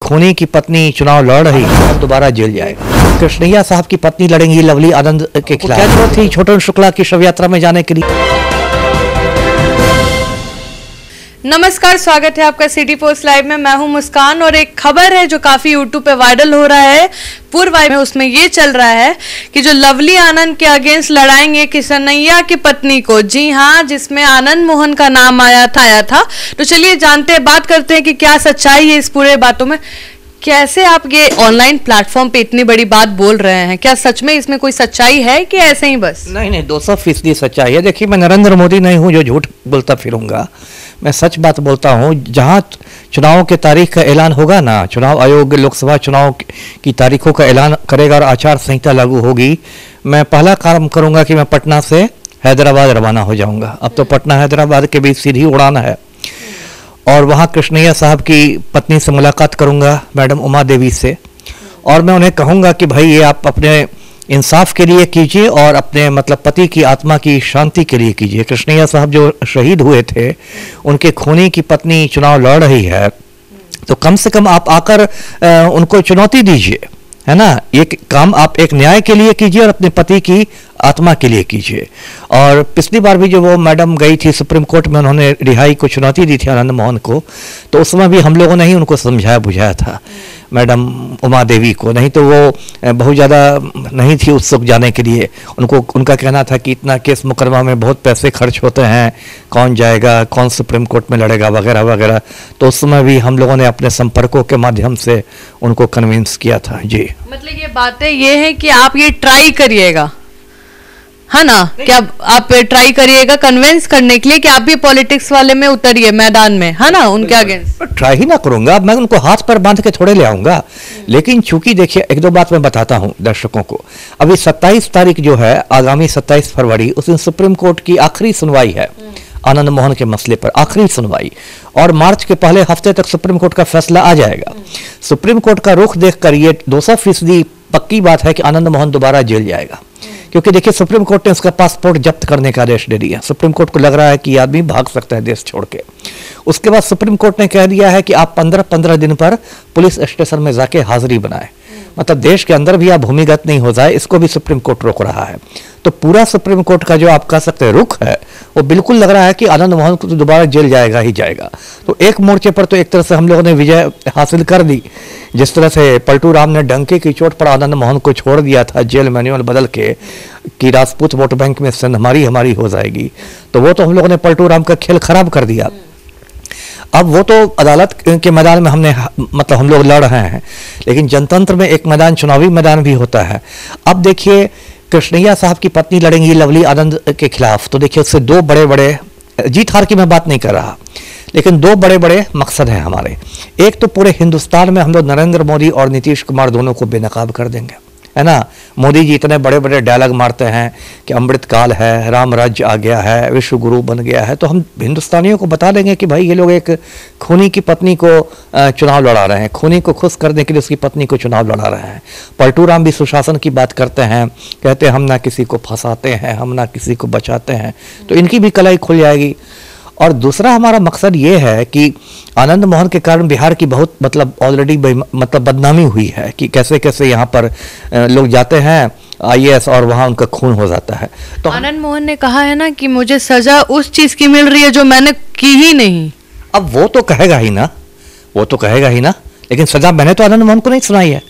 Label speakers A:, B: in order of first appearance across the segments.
A: खूनी की पत्नी चुनाव लड़ रही है, अब दोबारा जेल जाएगा। कृष्णैया साहब की पत्नी लड़ेंगी लवली आनंद के खिलाफ। क्या जरूरत थी छोटन शुक्ला की शव यात्रा में जाने के लिए?
B: नमस्कार, स्वागत है आपका सिटी पोस्ट लाइव में। मैं हूं मुस्कान और एक खबर है जो काफी यूट्यूब पे वायरल हो रहा है पूर्व में, उसमें ये चल रहा है कि जो लवली आनंद के अगेंस्ट लड़ाएंगे कृष्णैया की पत्नी को। जी हां, जिसमें आनंद मोहन का नाम आया था। तो चलिए जानते हैं, बात करते हैं कि क्या सच्चाई है इस पूरे बातों में। कैसे आप ये ऑनलाइन प्लेटफॉर्म पे इतनी बड़ी बात बोल रहे हैं? क्या सच में इसमें कोई सच्चाई है कि ऐसे ही बस?
A: नहीं, 200% सच्चाई है। देखिए, मैं नरेंद्र मोदी नहीं हूँ जो झूठ बोलता फिरूंगा। मैं सच बात बोलता हूँ। जहाँ चुनाव के तारीख का ऐलान होगा ना, चुनाव आयोग लोकसभा चुनाव की तारीखों का ऐलान करेगा और आचार संहिता लागू होगी, मैं पहला काम करूँगा कि मैं पटना से हैदराबाद रवाना हो जाऊँगा। अब तो पटना हैदराबाद के बीच सीधी उड़ान है और वहाँ कृष्णैया साहब की पत्नी से मुलाकात करूँगा, मैडम उमा देवी से, और मैं उन्हें कहूँगा कि भाई ये आप अपने इंसाफ के लिए कीजिए और अपने मतलब पति की आत्मा की शांति के लिए कीजिए। कृष्णैया साहब जो शहीद हुए थे, उनके खूनी की पत्नी चुनाव लड़ रही है, तो कम से कम आप आकर उनको चुनौती दीजिए, है ना। ये काम आप एक न्याय के लिए कीजिए और अपने पति की आत्मा के लिए कीजिए। और पिछली बार भी जो वो मैडम गई थी सुप्रीम कोर्ट में, उन्होंने रिहाई को चुनौती दी थी आनंद मोहन को, तो उस समय भी हम लोगों ने ही उनको समझाया बुझाया था, मैडम उमा देवी को। नहीं तो वो बहुत ज़्यादा नहीं थी उत्सुक जाने के लिए। उनका कहना था कि इतना केस मुकदमा में बहुत पैसे खर्च होते हैं, कौन जाएगा, कौन सुप्रीम कोर्ट में लड़ेगा, वगैरह वगैरह। तो उस समय भी हम लोगों ने अपने संपर्कों के माध्यम से उनको कन्विंस किया था। जी,
B: मतलब ये बातें ये है कि आप ये ट्राई करिएगा, है ना, कि आप ट्राई करिएगा कन्विंस करने के लिए कि आप भी पॉलिटिक्स वाले में उतरिए मैदान में, है ना, उनके अगेंस्ट।
A: ट्राई ही ना करूंगा मैं, उनको हाथ पर बांध के थोड़े ले आऊंगा। लेकिन चूंकि देखिए, एक दो बात मैं बताता हूं दर्शकों को। अभी 27 तारीख जो है, आगामी 27 फरवरी, उस दिन सुप्रीम कोर्ट की आखिरी सुनवाई है आनंद मोहन के मसले पर, आखिरी सुनवाई। और मार्च के पहले हफ्ते तक सुप्रीम कोर्ट का फैसला आ जाएगा। सुप्रीम कोर्ट का रुख देखकर ये 200% पक्की बात है कि आनंद मोहन दोबारा जेल जाएगा। क्योंकि देखिए, सुप्रीम कोर्ट ने उसका पासपोर्ट जब्त करने का आदेश दे दिया। सुप्रीम कोर्ट को लग रहा है कि ये आदमी भाग सकता है देश छोड़ के। उसके बाद सुप्रीम कोर्ट ने कह दिया है कि आप 15-15 दिन पर पुलिस स्टेशन में जाके हाजिरी बनाए, मतलब देश के अंदर भी आप भूमिगत नहीं हो जाए, इसको भी सुप्रीम कोर्ट रोक रहा है। तो पूरा सुप्रीम कोर्ट का जो आप कह सकते हैं रुख है, वो बिल्कुल लग रहा है कि आनंद मोहन को तो दोबारा जेल जाएगा ही जाएगा। तो एक मोर्चे पर तो एक तरह से हम लोगों ने विजय हासिल कर दी। जिस तरह से पलटू राम ने डंके की चोट पर आनंद मोहन को छोड़ दिया था जेल मैनुअल बदल के कि राजपूत वोट बैंक में सिंध हमारी हो जाएगी, तो वो तो हम लोगों ने पलटू राम का खेल खराब कर दिया। अब वो तो अदालत के मैदान में हमने मतलब हम लोग लड़ रहे हैं, लेकिन जनतंत्र में एक मैदान चुनावी मैदान भी होता है। अब देखिए, कृष्णैया साहब की पत्नी लड़ेंगी लवली आनंद के खिलाफ, तो देखिए उससे दो बड़े बड़े, जीत हार की मैं बात नहीं कर रहा, लेकिन दो बड़े बड़े मकसद हैं हमारे। एक तो पूरे हिंदुस्तान में हम लोग नरेंद्र मोदी और नीतीश कुमार दोनों को बेनकाब कर देंगे, है ना। मोदी जी इतने बड़े बड़े डायलॉग मारते हैं कि अमृत काल है, राम राज्य आ गया है, विश्व गुरु बन गया है, तो हम हिंदुस्तानियों को बता देंगे कि भाई ये लोग एक खूनी की पत्नी को चुनाव लड़ा रहे हैं, खूनी को खुश करने के लिए उसकी पत्नी को चुनाव लड़ा रहे हैं। पलटू राम भी सुशासन की बात करते हैं, कहते हैं हम ना किसी को फंसाते हैं, हम ना किसी को बचाते हैं, तो इनकी भी कलाई खुल जाएगी। और दूसरा हमारा मकसद ये है कि आनंद मोहन के कारण बिहार की बहुत मतलब ऑलरेडी मतलब बदनामी हुई है कि कैसे कैसे यहाँ पर लोग जाते हैं IAS और वहाँ उनका खून हो जाता है। तो
B: आनंद मोहन ने कहा है ना कि मुझे सजा उस चीज की मिल रही है जो मैंने की ही नहीं।
A: अब वो तो कहेगा ही ना, वो तो कहेगा ही ना, लेकिन सजा मैंने तो आनंद मोहन को नहीं सुनाई है।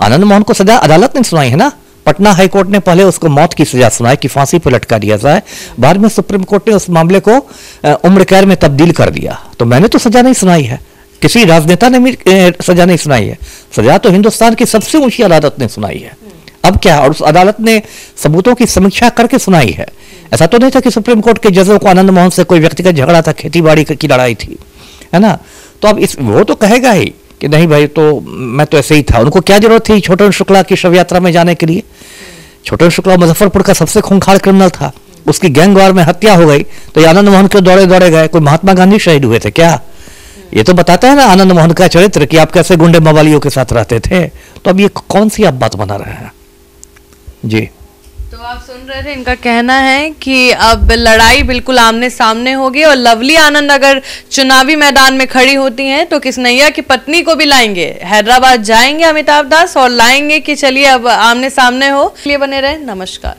A: आनंद मोहन को सजा अदालत ने सुनाई है ना। पटना हाईकोर्ट ने पहले उसको मौत की सजा सुनाई कि फांसी पर लटका दिया जाए, बाद में सुप्रीम कोर्ट ने उस मामले को उम्र कैद में तब्दील कर दिया। तो मैंने तो सजा नहीं सुनाई है, किसी राजनेता ने भी सजा नहीं सुनाई है। सजा तो हिंदुस्तान की सबसे ऊंची अदालत ने सुनाई है। अब क्या, और उस अदालत ने सबूतों की समीक्षा करके सुनाई है। ऐसा तो नहीं था कि सुप्रीम कोर्ट के जजों को आनंद मोहन से कोई व्यक्तिगत झगड़ा था, खेती बाड़ी की लड़ाई थी, है ना। तो अब वो तो कहेगा ही कि नहीं भाई, तो मैं तो ऐसे ही था। उनको क्या जरूरत थी छोटन शुक्ला की शव यात्रा में जाने के लिए? छोटन शुक्ला मुजफ्फरपुर का सबसे खूंखार क्रिमिनल था, उसकी गैंगवार में हत्या हो गई, तो ये आनंद मोहन के दौड़े दौड़े गए। कोई महात्मा गांधी शहीद हुए थे क्या? ये तो बताता है ना आनंद मोहन का चरित्र कि आप कैसे गुंडे मवालियों के साथ रहते थे। तो अब ये कौन सी आप बात बना रहे हैं? जी
B: तो आप सुन रहे थे, इनका कहना है कि अब लड़ाई बिल्कुल आमने सामने होगी और लवली आनंद अगर चुनावी मैदान में खड़ी होती हैं तो किसनैया की पत्नी को भी लाएंगे, हैदराबाद जाएंगे अमिताभ दास और लाएंगे कि चलिए अब आमने सामने हो। लिए बने रहे, नमस्कार।